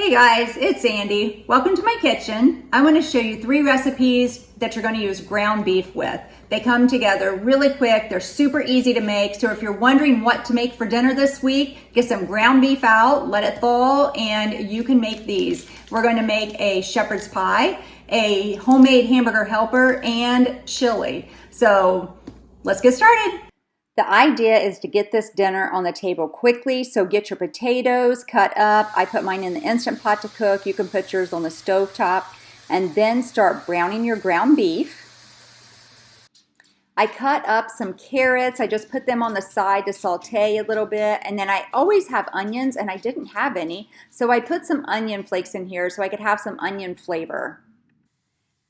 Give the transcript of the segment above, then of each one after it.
Hey guys, it's Sandy. Welcome to my kitchen. I want to show you 3 recipes that you're going to use ground beef with. They come together really quick. They're super easy to make. So if you're wondering what to make for dinner this week, get some ground beef out, let it thaw, and you can make these. We're going to make a shepherd's pie, a homemade hamburger helper, and chili. So let's get started. The idea is to get this dinner on the table quickly, so get your potatoes cut up. I put mine in the Instant Pot to cook. You can put yours on the stove top, and then start browning your ground beef. I cut up some carrots. I just put them on the side to saute a little bit, and then I always have onions, and I didn't have any, so I put some onion flakes in here so I could have some onion flavor.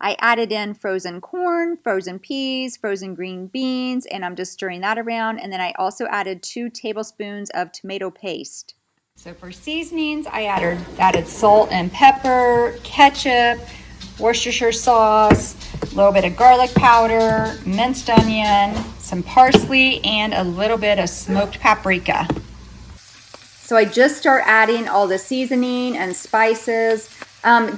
I added in frozen corn, frozen peas, frozen green beans, and I'm just stirring that around. And then I also added 2 tablespoons of tomato paste. So for seasonings, I added salt and pepper, ketchup, Worcestershire sauce, a little bit of garlic powder, minced onion, some parsley, and a little bit of smoked paprika. So I just start adding all the seasoning and spices.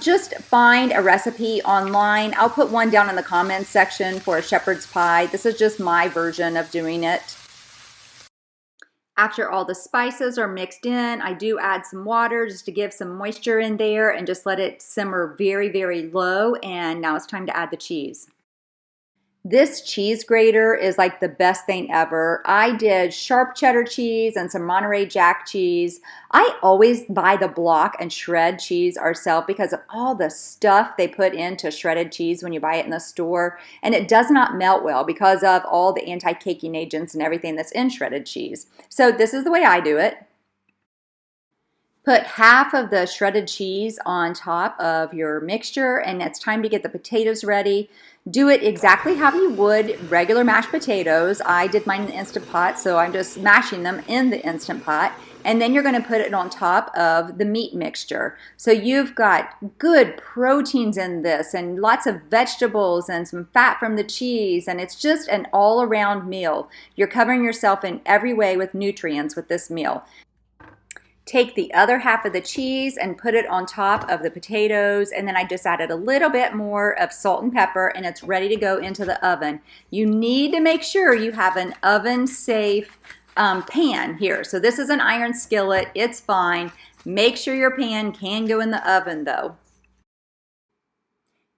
Just find a recipe online. I'll put one down in the comments section for a shepherd's pie. This is just my version of doing it. After all the spices are mixed in, I do add some water just to give some moisture in there and just let it simmer very, very low. And now it's time to add the cheese. This cheese grater is like the best thing ever. I did sharp cheddar cheese and some Monterey Jack cheese. I always buy the block and shred cheese ourselves because of all the stuff they put into shredded cheese when you buy it in the store. And it does not melt well because of all the anti-caking agents and everything that's in shredded cheese. So this is the way I do it. Put half of the shredded cheese on top of your mixture, and it's time to get the potatoes ready. Do it exactly how you would regular mashed potatoes. I did mine in the Instant Pot, so I'm just mashing them in the Instant Pot. And then you're going to put it on top of the meat mixture. So you've got good proteins in this and lots of vegetables and some fat from the cheese, and it's just an all-around meal. You're covering yourself in every way with nutrients with this meal. Take the other half of the cheese and put it on top of the potatoes, and then I just added a little bit more of salt and pepper, and it's ready to go into the oven. You need to make sure you have an oven-safe pan here. So this is an iron skillet. It's fine. Make sure your pan can go in the oven though.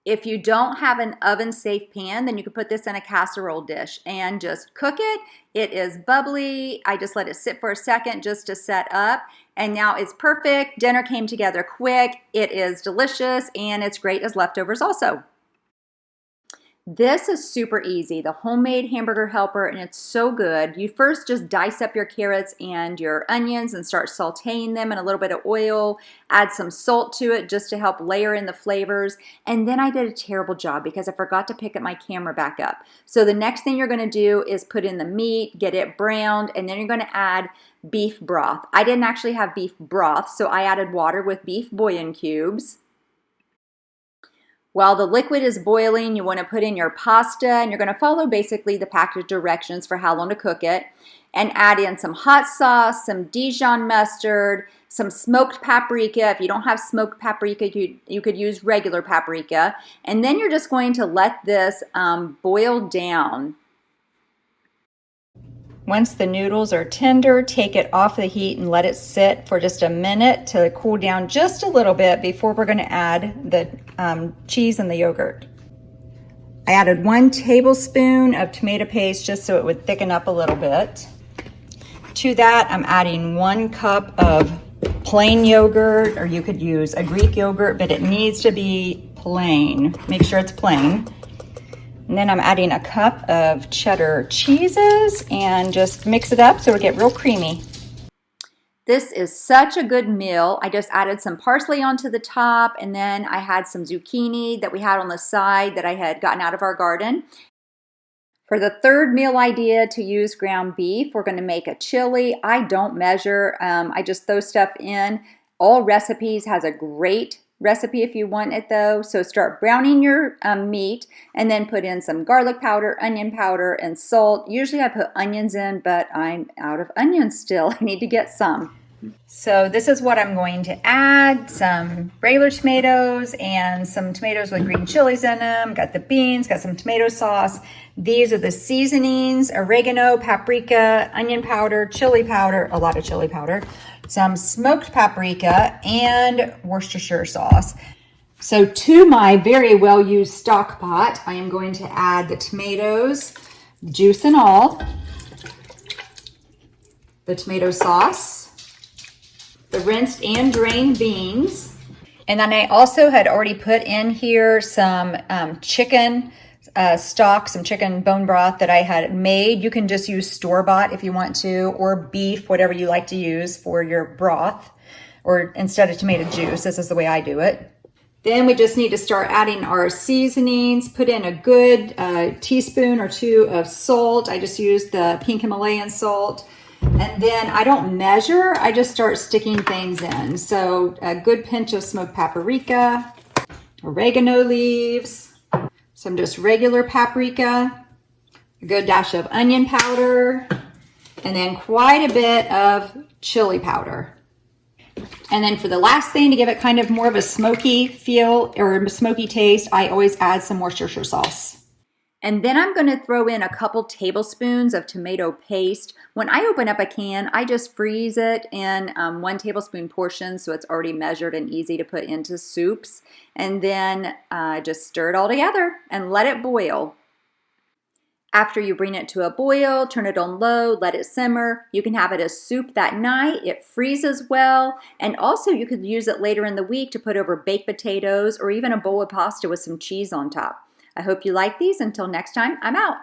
If you don't have an oven-safe pan, then you can put this in a casserole dish and just cook it. It is bubbly. I just let it sit for a second just to set up. And now it's perfect. Dinner came together quick. It is delicious, and it's great as leftovers also. This is super easy, the homemade hamburger helper, and it's so good. You first just dice up your carrots and your onions and start sauteing them in a little bit of oil. Add some salt to it just to help layer in the flavors. And then I did a terrible job because I forgot to pick up my camera back up. So the next thing you're going to do is put in the meat, get it browned, and then you're going to add beef broth. I didn't actually have beef broth, so I added water with beef bouillon cubes. While the liquid is boiling, you want to put in your pasta, and you're going to follow basically the package directions for how long to cook it, and add in some hot sauce, some Dijon mustard, some smoked paprika. If you don't have smoked paprika, you could use regular paprika. And then you're just going to let this boil down. Once the noodles are tender, take it off the heat and let it sit for just a minute to cool down just a little bit before we're going to add the cheese and the yogurt. I added 1 tablespoon of tomato paste just so it would thicken up a little bit. To that, I'm adding 1 cup of plain yogurt, or you could use a Greek yogurt, but it needs to be plain. Make sure it's plain. And then I'm adding a cup of cheddar cheeses and just mix it up so we get real creamy. This is such a good meal. I just added some parsley onto the top, and then I had some zucchini that we had on the side that I had gotten out of our garden. For the third meal idea to use ground beef, we're going to make a chili. I don't measure. I just throw stuff in. All Recipes has a great recipe if you want it though. So start browning your meat and then put in some garlic powder, onion powder, and salt. Usually I put onions in, but I'm out of onions still. I need to get some. So this is what I'm going to add: some regular tomatoes and some tomatoes with green chilies in them. Got the beans, got some tomato sauce. These are the seasonings: oregano, paprika, onion powder, chili powder, a lot of chili powder, some smoked paprika, and Worcestershire sauce. So to my very well used stock pot, I am going to add the tomatoes, juice and all, the tomato sauce, the rinsed and drained beans. And then I also had already put in here some chicken stock, some chicken bone broth that I had made. You can just use store-bought if you want to, or beef, whatever you like to use for your broth, or instead of tomato juice. This is the way I do it. Then we just need to start adding our seasonings. Put in a good teaspoon or two of salt. I just used the pink Himalayan salt. And then I don't measure, I just start sticking things in. So a good pinch of smoked paprika, oregano leaves, some just regular paprika, a good dash of onion powder, and then quite a bit of chili powder. And then for the last thing, to give it kind of more of a smoky feel or smoky taste, I always add some Worcestershire sauce. And then I'm going to throw in a couple tablespoons of tomato paste. When I open up a can, I just freeze it in 1 tablespoon portions, so it's already measured and easy to put into soups. And then just stir it all together and let it boil. After you bring it to a boil, turn it on low, let it simmer. You can have it as soup that night. It freezes well. And also you could use it later in the week to put over baked potatoes or even a bowl of pasta with some cheese on top. I hope you like these. Until next time, I'm out.